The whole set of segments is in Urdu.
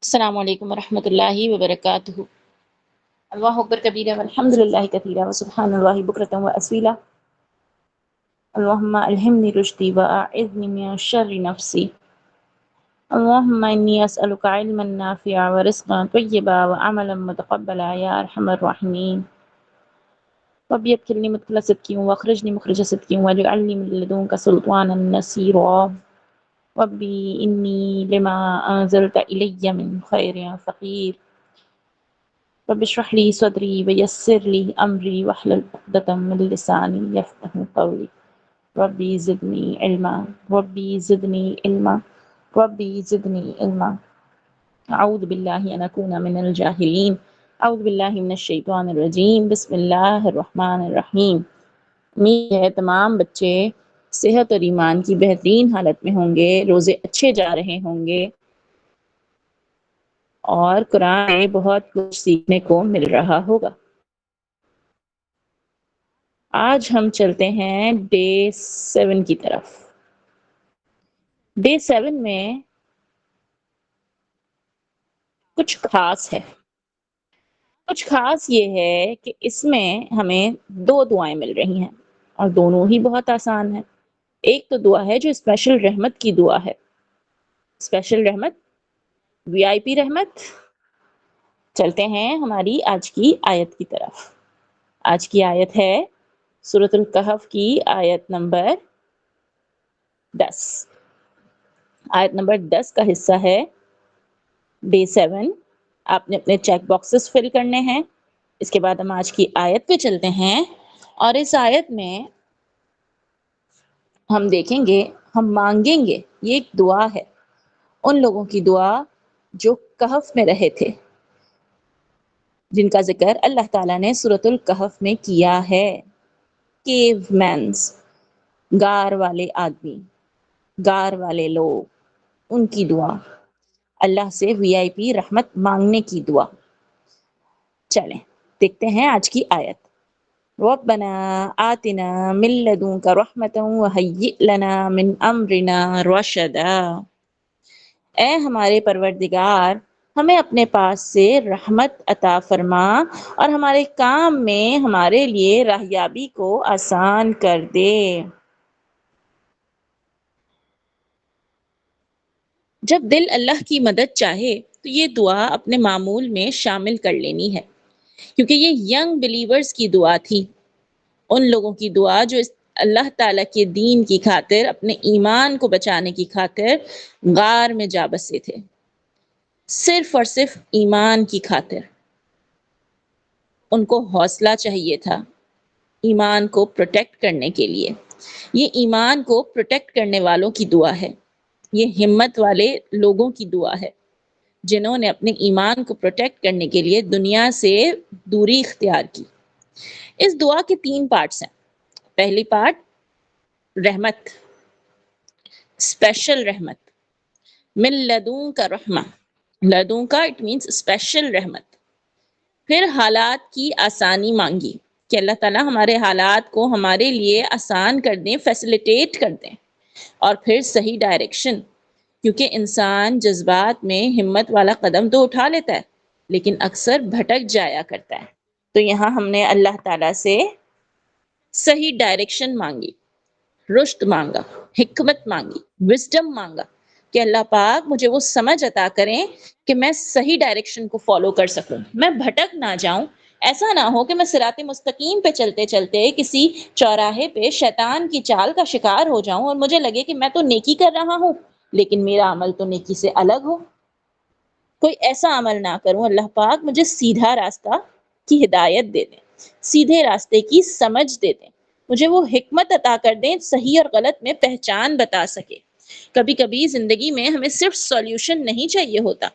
السلام علیکم ورحمۃ اللہ وبرکاتہ۔ اللہ اکبر کبیرہ والحمد للہ کثیرہ وسبحان اللہ بکرۃ واصیلا۔ اللہم الہمنی رشدی واعذنی من شر نفسی۔ اللہم انی اسألک علما نافعا ورزقا طیبا وعملا متقبلا یا ارحم الراحمین۔ رب ادخلنی مدخل صدق واخرجنی مخرج صدق واجعلنی من لدنک سلطانا نصیرا۔ ربی انی لما انزلت الی من خیر فقیر۔ رب اشرح لي صدري ويسر لي امری واحلل عقدة من لسانی یفقهوا قولی۔ ربی زدنی علما ربی زدنی علما ربی زدنی علما۔ اعوذ باللہ ان اکون من الجاہلین۔ اعوذ باللہ من الشیطان الرجیم۔ بسم اللہ الرحمن الرحیم۔ امید ہے تمام بچے صحت اور ایمان کی بہترین حالت میں ہوں گے، روزے اچھے جا رہے ہوں گے اور قرآن میں بہت کچھ سیکھنے کو مل رہا ہوگا۔ آج ہم چلتے ہیں ڈے 7 کی طرف۔ ڈے 7 میں کچھ خاص ہے۔ کچھ خاص یہ ہے کہ اس میں ہمیں 2 دعائیں مل رہی ہیں اور دونوں ہی بہت آسان ہیں۔ ایک تو دعا ہے جو اسپیشل رحمت کی دعا ہے۔ اسپیشل رحمت، وی آئی پی رحمت۔ چلتے ہیں ہماری آج کی آیت کی طرف۔ آج کی آیت ہے سورۃ الکہف کی آیت نمبر 10۔ آیت نمبر 10 کا حصہ ہے ڈے 7۔ آپ نے اپنے چیک باکسز فل کرنے ہیں۔ اس کے بعد ہم آج کی آیت پہ چلتے ہیں اور اس آیت میں ہم دیکھیں گے، ہم مانگیں گے، یہ ایک دعا ہے ان لوگوں کی دعا جو کہف میں رہے تھے، جن کا ذکر اللہ تعالیٰ نے سورۃ الکہف میں کیا ہے۔ کیو مینز، غار والے آدمی، غار والے لوگ، ان کی دعا، اللہ سے وی آئی پی رحمت مانگنے کی دعا۔ چلیں دیکھتے ہیں آج کی آیت۔ ربنا آتنا من لدنک رحمۃ وہیئ لنا من امرنا رشدا۔ اے ہمارے پروردگار، ہمیں اپنے پاس سے رحمت عطا فرما اور ہمارے کام میں ہمارے لیے راہیابی کو آسان کر دے۔ جب دل اللہ کی مدد چاہے تو یہ دعا اپنے معمول میں شامل کر لینی ہے، کیونکہ یہ ینگ بلیورز کی دعا تھی، ان لوگوں کی دعا جو اللہ تعالیٰ کے دین کی خاطر، اپنے ایمان کو بچانے کی خاطر غار میں جا بسے تھے، صرف اور صرف ایمان کی خاطر۔ ان کو حوصلہ چاہیے تھا ایمان کو پروٹیکٹ کرنے کے لیے۔ یہ ایمان کو پروٹیکٹ کرنے والوں کی دعا ہے، یہ ہمت والے لوگوں کی دعا ہے جنہوں نے اپنے ایمان کو پروٹیکٹ کرنے کے لیے دنیا سے دوری اختیار کی۔ اس دعا کے 3 پارٹس ہیں۔ پہلی پارٹ رحمت، اسپیشل رحمت، من لدن کا رحمہ، لدن کا اٹ مینس اسپیشل رحمت۔ پھر حالات کی آسانی مانگی کہ اللہ تعالیٰ ہمارے حالات کو ہمارے لیے آسان کر دیں، فیسیلیٹیٹ کر دیں۔ اور پھر صحیح ڈائریکشن، کیونکہ انسان جذبات میں ہمت والا قدم تو اٹھا لیتا ہے لیکن اکثر بھٹک جایا کرتا ہے۔ تو یہاں ہم نے اللہ تعالیٰ سے صحیح ڈائریکشن مانگی، رشد مانگا، حکمت مانگی، وزڈم مانگا کہ اللہ پاک مجھے وہ سمجھ عطا کریں کہ میں صحیح ڈائریکشن کو فالو کر سکوں، میں بھٹک نہ جاؤں۔ ایسا نہ ہو کہ میں صراط مستقیم پہ چلتے چلتے کسی چوراہے پہ شیطان کی چال کا شکار ہو جاؤں اور مجھے لگے کہ میں تو نیکی کر رہا ہوں لیکن میرا عمل تو نیکی سے الگ ہو۔ کوئی ایسا عمل نہ کروں۔ اللہ پاک مجھے سیدھا راستہ کی ہدایت دے دیں، سیدھے راستے کی سمجھ دے دیں، مجھے وہ حکمت عطا کر دیں صحیح اور غلط میں پہچان بتا سکے۔ کبھی کبھی زندگی میں ہمیں صرف سولیوشن نہیں چاہیے ہوتا،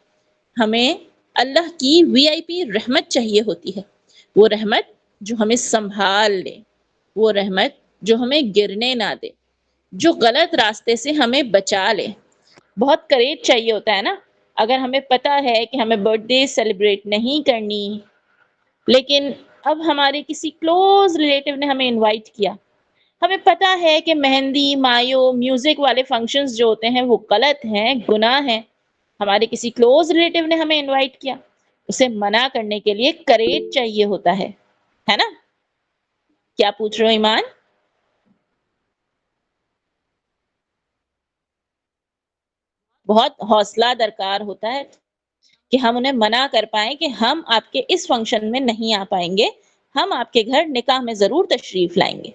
ہمیں اللہ کی وی آئی پی رحمت چاہیے ہوتی ہے، وہ رحمت جو ہمیں سنبھال لے، وہ رحمت جو ہمیں گرنے نہ دے، جو غلط راستے سے ہمیں بچا لے۔ بہت کریج چاہیے ہوتا ہے نا، اگر ہمیں پتہ ہے کہ ہمیں برتھ ڈے سیلیبریٹ نہیں کرنی لیکن اب ہمارے کسی کلوز ریلیٹیو نے ہمیں انوائٹ کیا، ہمیں پتہ ہے کہ مہندی، مایو، میوزک والے فنکشنز جو ہوتے ہیں وہ غلط ہیں، گناہ ہیں، ہمارے کسی کلوز ریلیٹیو نے ہمیں انوائٹ کیا، اسے منع کرنے کے لیے کریج چاہیے ہوتا ہے نا؟ کیا پوچھ رہے ہو ایمان؟ بہت حوصلہ درکار ہوتا ہے کہ ہم انہیں منع کر پائیں کہ ہم آپ کے اس فنکشن میں نہیں آ پائیں گے، ہم آپ کے گھر نکاح میں ضرور تشریف لائیں گے،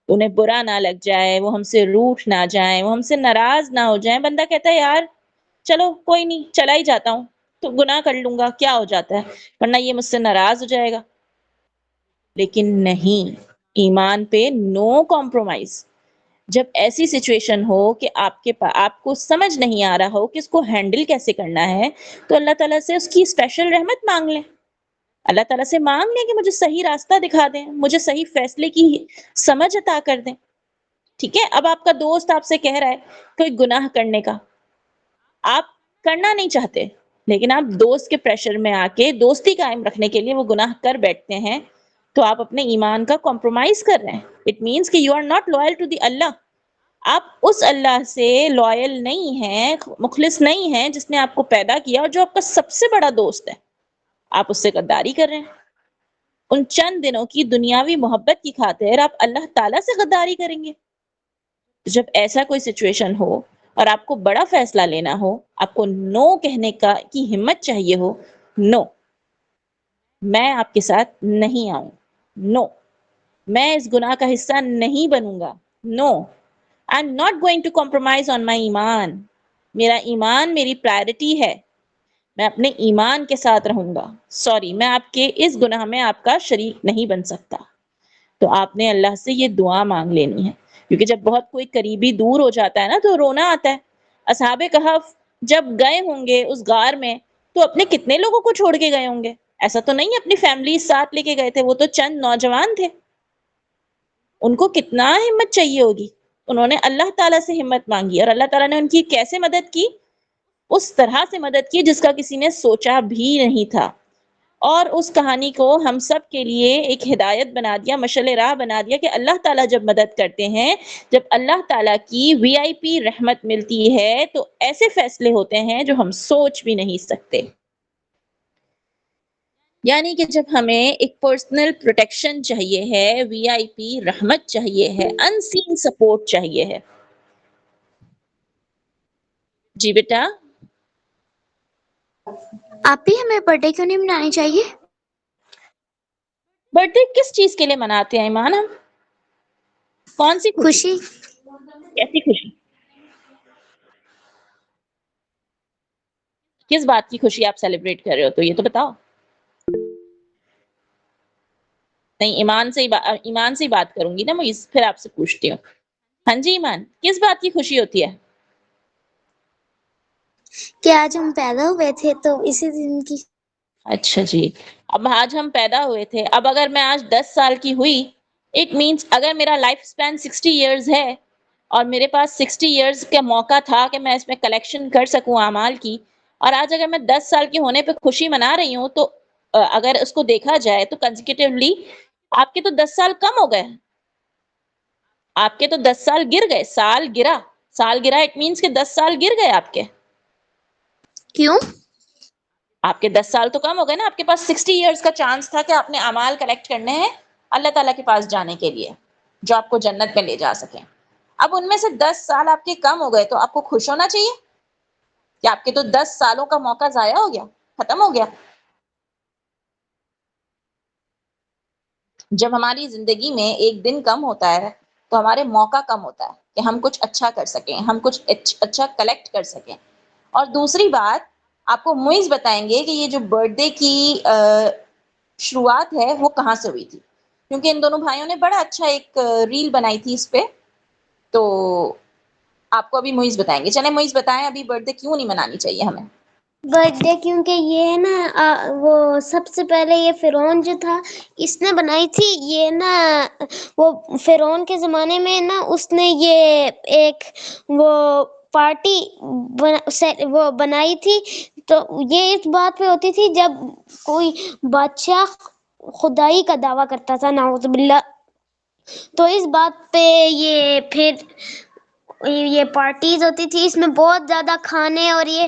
انہیں برا نہ لگ جائے، وہ ہم سے روٹھ نہ جائیں، وہ ہم سے ناراض نہ ہو جائیں۔ بندہ کہتا ہے یار چلو کوئی نہیں، چلا ہی جاتا ہوں، تو گناہ کر لوں گا، کیا ہو جاتا ہے، ورنہ یہ مجھ سے ناراض ہو جائے گا۔ لیکن نہیں، ایمان پہ نو کمپرومائز۔ جب ایسی سچویشن ہو کہ آپ کو سمجھ نہیں آ رہا ہو کہ اس کو ہینڈل کیسے کرنا ہے، تو اللہ تعالیٰ سے اس کی اسپیشل رحمت مانگ لیں۔ اللہ تعالیٰ سے مانگ لیں کہ مجھے صحیح راستہ دکھا دیں، مجھے صحیح فیصلے کی سمجھ عطا کر دیں۔ ٹھیک ہے، اب آپ کا دوست آپ سے کہہ رہا ہے کوئی گناہ کرنے کا، آپ کرنا نہیں چاہتے، لیکن آپ دوست کے پریشر میں آ کے دوستی قائم رکھنے کے لیے وہ گناہ کر بیٹھتے ہیں، تو آپ اپنے ایمان کا کمپرومائز کر رہے ہیں۔ اٹ مینس کہ you are not loyal to the Allah, آپ اس اللہ سے لوئل نہیں ہیں، مخلص نہیں ہیں جس نے آپ کو پیدا کیا اور جو آپ کا سب سے بڑا دوست ہے، آپ اس سے غداری کر رہے ہیں۔ ان چند دنوں کی دنیاوی محبت کی خاطر آپ اللہ تعالیٰ سے غداری کریں گے؟ جب ایسا کوئی سچویشن ہو اور آپ کو بڑا فیصلہ لینا ہو، آپ کو نو کہنے کی ہمت چاہیے ہو، نو، میں آپ کے ساتھ نہیں آؤں، نو، میں اس گناہ کا حصہ نہیں بنوں گا، no, I am not going to compromise on my ایمان، میرا ایمان میری پرائرٹی ہے، میں اپنے ایمان کے ساتھ رہوں گا، سوری، میں آپ کے اس گناہ میں آپ کا شریک نہیں بن سکتا۔ تو آپ نے اللہ سے یہ دعا مانگ لینی ہے، کیونکہ جب بہت کوئی قریبی دور ہو جاتا ہے نا تو رونا آتا ہے۔ اصحاب کہف جب گئے ہوں گے اس غار میں تو اپنے کتنے لوگوں کو چھوڑ کے گئے ہوں گے، ایسا تو نہیں اپنی فیملی ساتھ لے کے گئے تھے، وہ تو چند نوجوان تھے، ان کو کتنا ہمت چاہیے ہوگی۔ انہوں نے اللہ تعالیٰ سے ہمت مانگی اور اللہ تعالیٰ نے ان کی کیسے مدد کی؟ اس طرح سے مدد کی جس کا کسی نے سوچا بھی نہیں تھا، اور اس کہانی کو ہم سب کے لیے ایک ہدایت بنا دیا، مشعل راہ بنا دیا کہ اللہ تعالیٰ جب مدد کرتے ہیں، جب اللہ تعالیٰ کی وی آئی پی رحمت ملتی ہے تو ایسے فیصلے ہوتے ہیں جو ہم سوچ بھی نہیں سکتے۔ یعنی کہ جب ہمیں ایک پرسنل پروٹیکشن چاہیے ہے، وی آئی پی رحمت چاہیے ہے، ان سین سپورٹ چاہیے ہے۔ جی بیٹا، آپ بھی ہمیں برتھ ڈے کیوں نہیں منانی چاہیے؟ برتھ ڈے کس چیز کے لیے مناتے ہیں ایمان؟ ہم کون سی خوشی؟ کیسی خوشی؟ کس بات کی خوشی آپ سیلیبریٹ کر رہے ہو، تو یہ تو بتاؤ۔ نہیں، ایمان سے ہی بات کروں گی نا میں، پھر آپ سے پوچھتی ہوں۔ ہاں جی ایمان، کس بات کی خوشی ہوتی ہے؟ کہ آج ہم پیدا ہوئے تھے تو اسی دن کی۔ اچھا جی، اب آج ہم پیدا ہوئے تھے، اب اگر میں آج 10 سال کی ہوئی، اٹ مینس اگر میرا لائف سپین 60 ایئرز ہے اور میرے پاس 60 ایئرز کا موقع تھا کہ میں اس میں کلیکشن کر سکوں اعمال کی، اور آج اگر میں 10 سال کی ہونے پہ خوشی منا رہی ہوں، تو اگر اس کو دیکھا جائے تو کنزیکیٹیولی آپ کے تو 10 سال کم ہو گئے، آپ کے تو 10 سال گر گئے، سال گرا، اٹ مینس کہ 10 سال گر گئے آپ کے۔ کیوں؟ آپ کے 10 سال تو کم ہو گئے نا، آپ کے پاس 60 ایئرز کا چانس تھا کہ آپ نے اعمال کلیکٹ کرنے ہیں اللہ تعالیٰ کے پاس جانے کے لیے، جو آپ کو جنت میں لے جا سکیں۔ اب ان میں سے 10 سال آپ کے کم ہو گئے، تو آپ کو خوش ہونا چاہیے کہ آپ کے تو 10 سالوں کا موقع ضائع ہو گیا، ختم ہو گیا۔ جب ہماری زندگی میں ایک دن کم ہوتا ہے تو ہمارے موقع کم ہوتا ہے کہ ہم کچھ اچھا کر سکیں، ہم کچھ اچھا کلیکٹ کر سکیں۔ اور دوسری بات، آپ کو معیز بتائیں گے کہ یہ جو برتھ ڈے کی شروعات ہے وہ کہاں سے ہوئی تھی، کیونکہ ان دونوں بھائیوں نے بڑا اچھا ایک ریل بنائی تھی اس پہ، تو آپ کو ابھی معیز بتائیں گے۔ چلیں معیز بتائیں ابھی برتھ ڈے کیوں نہیں منانی چاہیے ہمیں؟ برتھ ڈے کیونکہ یہ ہے نا وہ سب سے پہلے یہ فرعون جو تھا اس نے بنائی تھی، یہ نا وہ فرعون کے زمانے میں نا اس نے یہ ایک وہ پارٹی وہ بنائی تھی، تو یہ اس بات پہ ہوتی تھی جب کوئی بادشاہ خدائی کا دعویٰ کرتا تھا، نعوذ باللہ، تو اس بات پہ یہ پارٹیز ہوتی تھی، اس میں بہت زیادہ کھانے اور یہ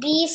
20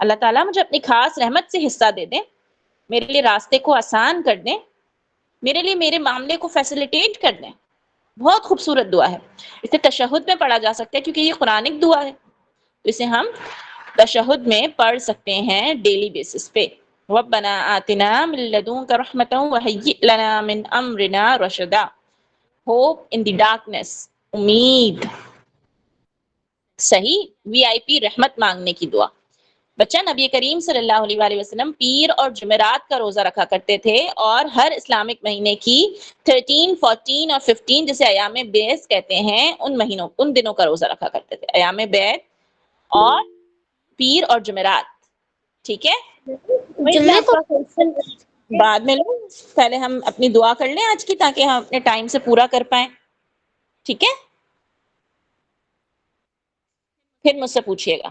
اللہ تعالیٰ مجھے اپنی خاص رحمت سے حصہ دے دیں، میرے لیے راستے کو آسان کر دیں، میرے لیے میرے معاملے کو فیسیلیٹیٹ کر دیں. بہت خوبصورت دعا ہے. اسے تشہد میں پڑھا جا سکتا ہے کیونکہ یہ قرآنک دعا ہے، تو اسے ہم تشہد میں پڑھ سکتے ہیں ڈیلی بیسس پہ. ربنا آتنا من لدنک رحمۃ وہیئ لنا من امرنا رشدا. ہوپ ان دی ڈارکنیس، امید. صحیح وی آئی پی رحمت مانگنے کی دعا. بچہ نبی کریم صلی اللہ علیہ وآلہ وسلم پیر اور جمعرات کا روزہ رکھا کرتے تھے، اور ہر اسلامک مہینے کی 13، 14 اور 15 جسے ایام بیس کہتے ہیں ان دنوں کا روزہ رکھا کرتے تھے. ایام بیس اور پیر اور جمعرات. ٹھیک ہے، وہی میں جمعے آپ کو کا کوشچن بعد میں لوں، پہلے ہم اپنی دعا کر لیں آج کی تاکہ ہم اپنے ٹائم سے پورا کر پائیں. ٹھیک ہے، پھر مجھ سے پوچھیے گا.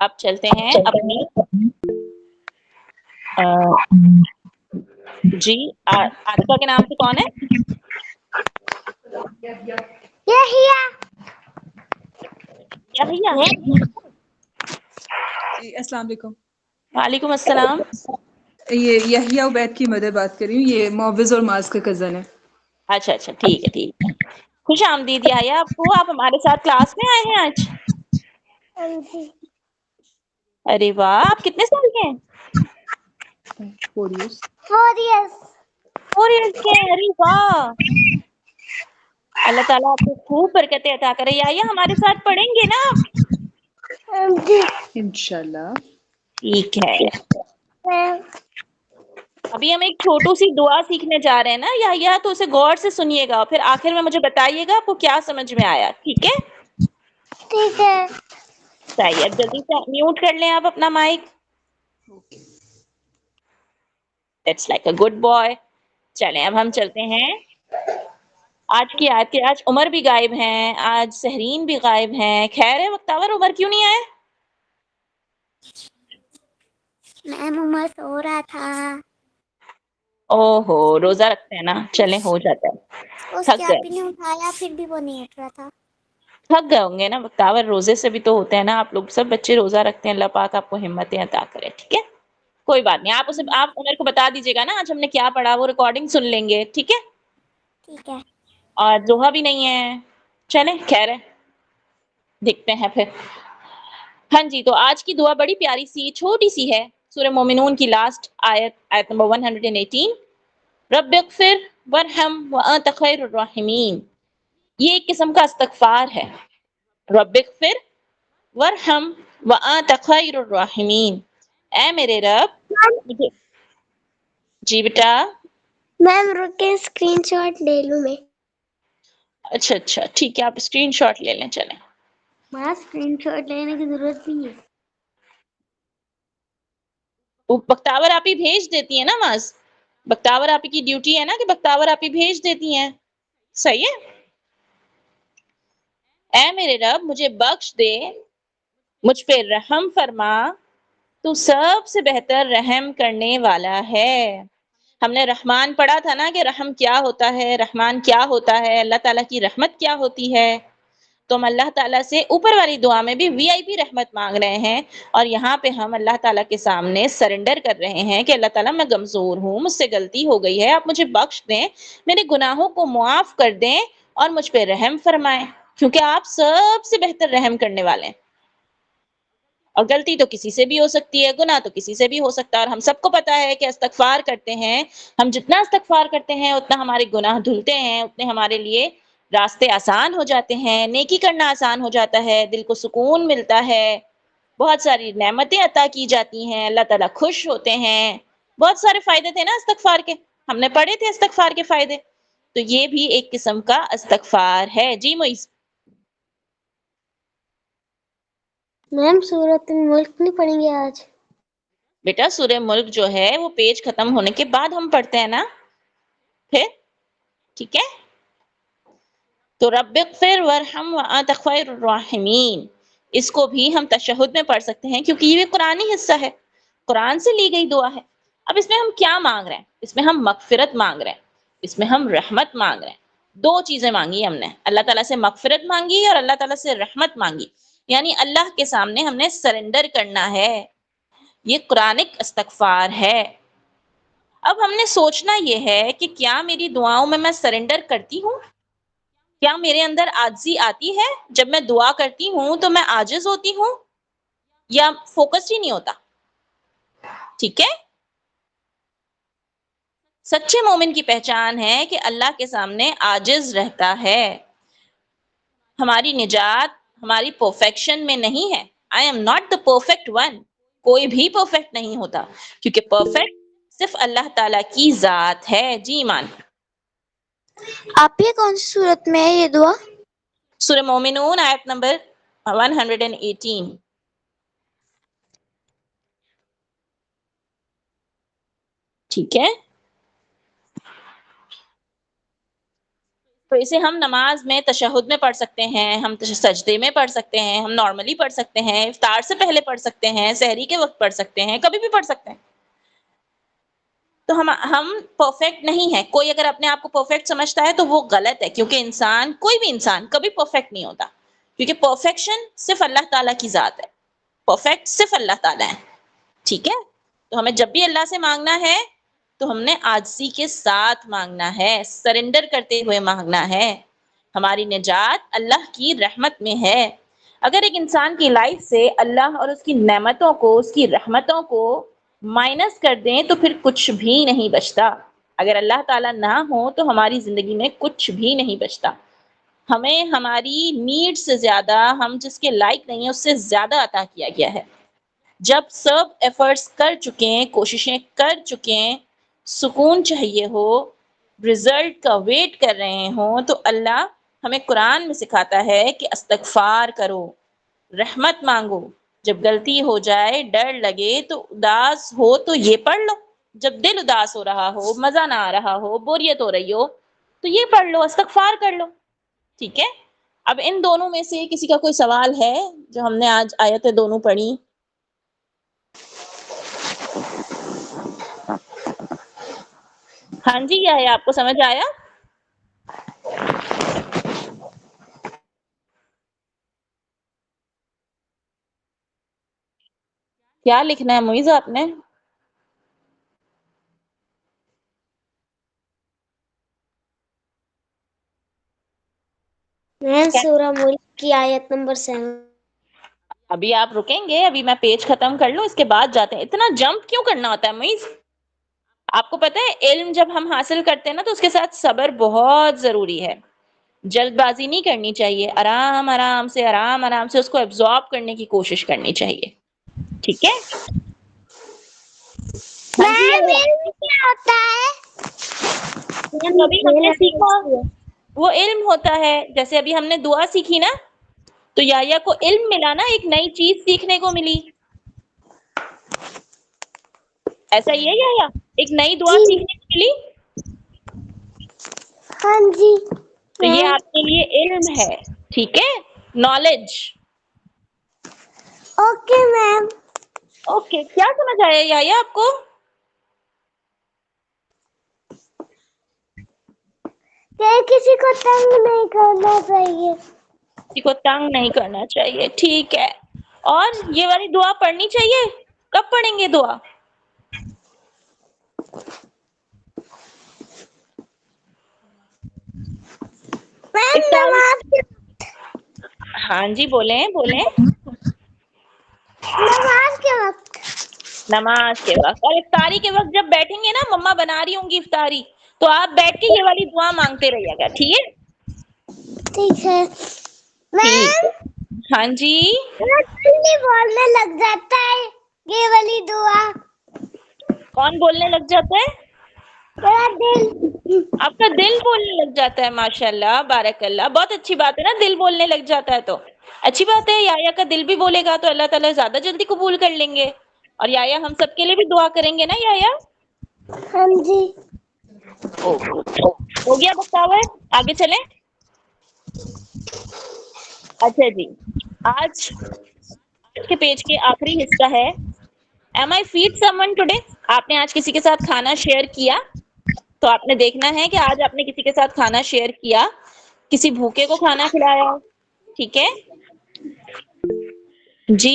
اب چلتے ہیں اپنی جی عاطفہ کے نام سے کون ہے؟ یحییٰ. جی السلام علیکم. وعلیکم السلام. یہ یحییٰ عبید کی مدر بات کر رہی ہوں، یہ معوض اور معاذ کا کزن ہے. اچھا ٹھیک ہے ٹھیک ہے. خوش آمدید یحییٰ آپ کو. آپ ہمارے ساتھ کلاس میں آئے ہیں آج؟ ارے واہ، آپ کتنے سال کے ہیں؟ 4 years. 4 ایئرس کے ہیں. ارے واہ، اللہ تعالیٰ آپ کو خوب برکتیں عطا کرے. یحییٰ ہمارے ساتھ پڑھیں گے نا آپ؟ انشاءاللہ. ٹھیک ہے. ابھی ہم ایک چھوٹو سی دعا سیکھنے جا رہے ہیں نا یحییٰ، تو اسے غور سے سنیے گا، پھر آخر میں مجھے بتائیے گا آپ کو کیا سمجھ میں آیا. ٹھیک ہے؟ ٹھیک ہے. چاہیے اب جلدی سے میوٹ کر لیں آپ اپنا mic. That's like a good boy. چلیں اب ہم چلتے ہیں آج کی آیت کے. آج عمر بھی غائب ہیں، آج سہرین بھی غائب ہیں. خیر ہے وقتاور، عمر کیوں نہیں آئے؟ میم عمر سو رہا تھا. او ہو، روزہ رکھتے ہیں نا. چلیں ہو جاتا ہے. اس کے تھک آپ گئے ہی نے اٹھایا پھر بھی وہ نہیں اٹھ رہا تھا. تھک گئے ہوں گے نا وقتاور. روزے سے بھی تو ہوتے ہیں نا، آپ لوگ سب بچے روزہ رکھتے ہیں. اللہ پاک آپ کو ہمتیں عطا کرے. ٹھیک ہے، کوئی بات نہیں. آپ عمر کو بتا دیجیے گا نا آج ہم نے کیا پڑھا، وہ ریکارڈنگ سن لیں گے. ٹھیک ہے. ٹھیک ہے. اور دوحہ بھی نہیں ہے. چلیں خیر ہے، دیکھتے ہیں پھر. ہاں جی، تو آج کی دعا بڑی پیاری سی چھوٹی سی ہے. سورہ مومنون کی لاسٹ آیت نمبر 118. رب اغفر وارحم وانت خیر الراحمین. یہ ایک قسم کا استغفار ہے. رب اغفر وارحم وانت خیر الراحمین. اے میرے رب. جی بیٹا. میم رک کے اسکرین شاٹ لے لوں میں. اچھا ٹھیک ہے، آپ اسکرین شاٹ لے لیں. چلیں ماں اسکرین شاٹ لینے کی ضرورت نہیں ہے. بختاور آپ ہی بھیج دیتی ہیں نا ماز. بختاور آپ ہی کی ڈیوٹی ہے نا کہ بختاور آپ ہی بھیج دیتی ہیں. صحیح ہے. اے میرے رب مجھے بخش دے، مجھ پہ رحم فرما، تو سب سے بہتر رحم کرنے والا ہے. ہم نے رحمان پڑھا تھا نا کہ رحم کیا ہوتا ہے، رحمان کیا ہوتا ہے، اللہ تعالیٰ کی رحمت کیا ہوتی ہے. تو ہم اللہ تعالیٰ سے اوپر والی دعا میں بھی وی آئی پی رحمت مانگ رہے ہیں، اور یہاں پہ ہم اللہ تعالیٰ کے سامنے سرنڈر کر رہے ہیں کہ اللہ تعالیٰ میں کمزور ہوں، مجھ سے غلطی ہو گئی ہے، آپ مجھے بخش دیں، میرے گناہوں کو معاف کر دیں اور مجھ پہ رحم فرمائیں، کیونکہ آپ سب سے بہتر رحم کرنے والے ہیں. اور غلطی تو کسی سے بھی ہو سکتی ہے، گناہ تو کسی سے بھی ہو سکتا ہے. اور ہم سب کو پتا ہے کہ استغفار کرتے ہیں ہم، جتنا استغفار کرتے ہیں اتنا ہمارے گناہ دھلتے ہیں، اتنے ہمارے لیے راستے آسان ہو جاتے ہیں، نیکی کرنا آسان ہو جاتا ہے، دل کو سکون ملتا ہے، بہت ساری نعمتیں عطا کی جاتی ہیں، اللہ تعالیٰ خوش ہوتے ہیں. بہت سارے فائدے تھے نا استغفار کے، ہم نے پڑھے تھے استغفار کے فائدے. تو یہ بھی ایک قسم کا استغفار ہے. جی معیز. میم سورۃ الملک نہیں پڑھیں گے آج؟ بیٹا سورہ ملک جو ہے وہ پیج ختم ہونے کے بعد ہم پڑھتے ہیں نا پھر. ٹھیک ہے. تو رب اغفر وارحم وانت خیر الراحمین، اس کو بھی ہم تشہد میں پڑھ سکتے ہیں کیونکہ یہ قرآنی حصہ ہے، قرآن سے لی گئی دعا ہے. اب اس میں ہم کیا مانگ رہے ہیں؟ اس میں ہم مغفرت مانگ رہے ہیں، اس میں ہم رحمت مانگ رہے ہیں. دو چیزیں مانگی ہم نے, اللہ تعالیٰ سے مغفرت مانگی اور اللہ تعالیٰ سے رحمت مانگی, یعنی اللہ کے سامنے ہم نے سرنڈر کرنا ہے. یہ قرآنک استغفار ہے. اب ہم نے سوچنا یہ ہے کہ کیا میری دعاؤں میں سرنڈر کرتی ہوں؟ کیا میرے اندر عاجزی آتی ہے؟ جب میں دعا کرتی ہوں تو میں عاجز ہوتی ہوں یا فوکس ہی نہیں ہوتا؟ ٹھیک ہے, سچے مومن کی پہچان ہے کہ اللہ کے سامنے عاجز رہتا ہے. ہماری نجات ہماری پرفیکشن میں نہیں ہے. آئی am not the perfect one. کوئی بھی پرفیکٹ نہیں ہوتا, کیونکہ پرفیکٹ صرف اللہ تعالیٰ کی ذات ہے. جی ایمان. آپ یہ کون سی صورت میں ہے یہ دعا؟ سورہ مومنون آیت نمبر 118. ٹھیک ہے, تو اسے ہم نماز میں تشہد میں پڑھ سکتے ہیں, ہم سجدے میں پڑھ سکتے ہیں, ہم نارملی پڑھ سکتے ہیں, افطار سے پہلے پڑھ سکتے ہیں, سحری کے وقت پڑھ سکتے ہیں, کبھی بھی پڑھ سکتے ہیں. تو ہم پرفیکٹ نہیں ہیں. کوئی اگر اپنے آپ کو پرفیکٹ سمجھتا ہے تو وہ غلط ہے, کیونکہ انسان, کوئی بھی انسان کبھی پرفیکٹ نہیں ہوتا, کیونکہ پرفیکشن صرف اللہ تعالیٰ کی ذات ہے. پرفیکٹ صرف اللہ تعالیٰ ہے. ٹھیک ہے, تو ہمیں جب بھی اللہ سے مانگنا ہے تو ہم نے عاجزی کے ساتھ مانگنا ہے, سرنڈر کرتے ہوئے مانگنا ہے. ہماری نجات اللہ کی رحمت میں ہے. اگر ایک انسان کی لائف سے اللہ اور اس کی نعمتوں کو, اس کی رحمتوں کو مائنس کر دیں تو پھر کچھ بھی نہیں بچتا. اگر اللہ تعالیٰ نہ ہو تو ہماری زندگی میں کچھ بھی نہیں بچتا. ہمیں ہماری نیڈ سے زیادہ, ہم جس کے لائق نہیں ہیں اس سے زیادہ عطا کیا گیا ہے. جب سب ایفرٹس کر چکیں, کوششیں کر چکیں, سکون چاہیے ہو, رزلٹ کا ویٹ کر رہے ہوں, تو اللہ ہمیں قرآن میں سکھاتا ہے کہ استغفار کرو, رحمت مانگو. جب غلطی ہو جائے, ڈر لگے, تو اداس ہو تو یہ پڑھ لو. جب دل اداس ہو رہا ہو, مزہ نہ آ رہا ہو, بوریت ہو رہی ہو, تو یہ پڑھ لو, استغفار کر لو. ٹھیک ہے, اب ان دونوں میں سے کسی کا کوئی سوال ہے جو ہم نے آج آیتیں دونوں پڑھی؟ ہاں جی, کیا ہے, آپ کو سمجھ آیا؟ کیا لکھنا ہے معیز آپ نے؟ میں سورہ ملک کی آیت نمبر 7. ابھی آپ رکیں گے, ابھی میں پیج ختم کر لوں, اس کے بعد جاتے ہیں. اتنا جمپ کیوں کرنا ہوتا ہے معیز؟ آپ کو پتہ ہے علم جب ہم حاصل کرتے ہیں نا تو اس کے ساتھ صبر بہت ضروری ہے. جلد بازی نہیں کرنی چاہیے, آرام آرام سے, آرام آرام سے اس کو ایبزارب کرنے کی کوشش کرنی چاہیے. ٹھیک ہے, ہاں جی. کیا ہوتا ہے؟ ابھی ہم نے سیکھا, وہ علم ہوتا ہے. جیسے ابھی ہم نے دعا سیکھی نا, تو یا کو علم ملا نا, ایک نئی چیز سیکھنے کو ملی. ایسا ہی ہے یا ایک نئی دعا سیکھنے کو ملی. ہاں جی, تو یہ آپ کے لیے علم ہے. ٹھیک ہے, نالج. Okay ma'am. اوکے, کیا سمجھ آیا یا آپ کو؟ کہ کسی کو تنگ نہیں کرنا چاہیے. کسی کو تنگ نہیں کرنا چاہیے. ٹھیک ہے, اور یہ والی دعا پڑھنی چاہیے. کب پڑھیں گے دعا؟ ہاں جی, بولیں بولیں. نماز کے وقت. نماز کے وقت, اور افطاری کے وقت جب بیٹھیں گے نا, مما بنا رہی ہوں گی افطاری, تو آپ بیٹھ کے یہ والی دعا مانگتے رہیے گا. ٹھیک ہے, ٹھیک ہے ٹھیک میم. ہے. ہاں جی, جلدی بولنے لگ جاتا ہے یہ والی دعا. کون بولنے لگ جاتا ہے؟ میرا دل. آپ کا دل بولنے لگ جاتا ہے. ماشاء اللہ, بارک اللہ, بہت اچھی بات ہے نا, دل بولنے لگ جاتا ہے تو اچھی بات ہے. یا کا دل بھی بولے گا تو اللہ تعالیٰ زیادہ جلدی قبول کر لیں گے. اور یا ہم سب کے لیے بھی دعا کریں گے نا. یا ہاں جی. ہو گیا بتاوا, آگے چلیں. اچھا جی, آج کے پیج کے آخری حصہ ہے, Am I feed someone today? آپ نے آج کسی کے ساتھ کھانا شیئر کیا؟ تو آپ نے دیکھنا ہے کہ آج آپ نے کسی کے ساتھ کھانا شیئر کیا, کسی بھوکے کو کھانا کھلایا, ٹھیک ہے. جی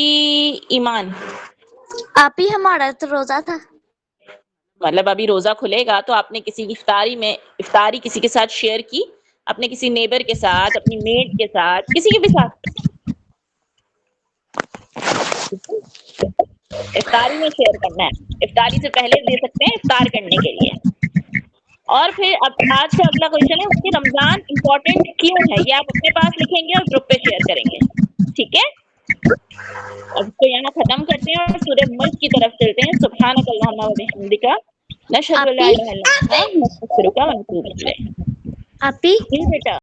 ایمان, آپ ہی ہمارا تو روزہ تھا. مطلب ابھی روزہ کھلے گا تو آپ نے کسی کی افطاری کسی کے ساتھ شیئر کی, اپنے کسی نیبر کے ساتھ, اپنی میٹ کے ساتھ, کسی کے بھی ساتھ. افطاری میں شیئر کرنا ہے, افطاری سے پہلے دے سکتے ہیں افطار کرنے کے لیے. اور پھر اب آج کا اگلا کوشچن ہے کہ رمضان امپورٹنٹ کیوں ہے, یہ آپ اپنے پاس لکھیں گے اور گروپ پہ شیئر کریں گے, ٹھیک ہے. اب اس کو یہاں ختم کرتے ہیں اور سورہ ملک کی طرف چلتے ہیں. سبحانک اللہم و بحمدک نشہد ان لا الہ الا انت نستغفرک و نتوب الیک. آپ ہی جی بیٹا.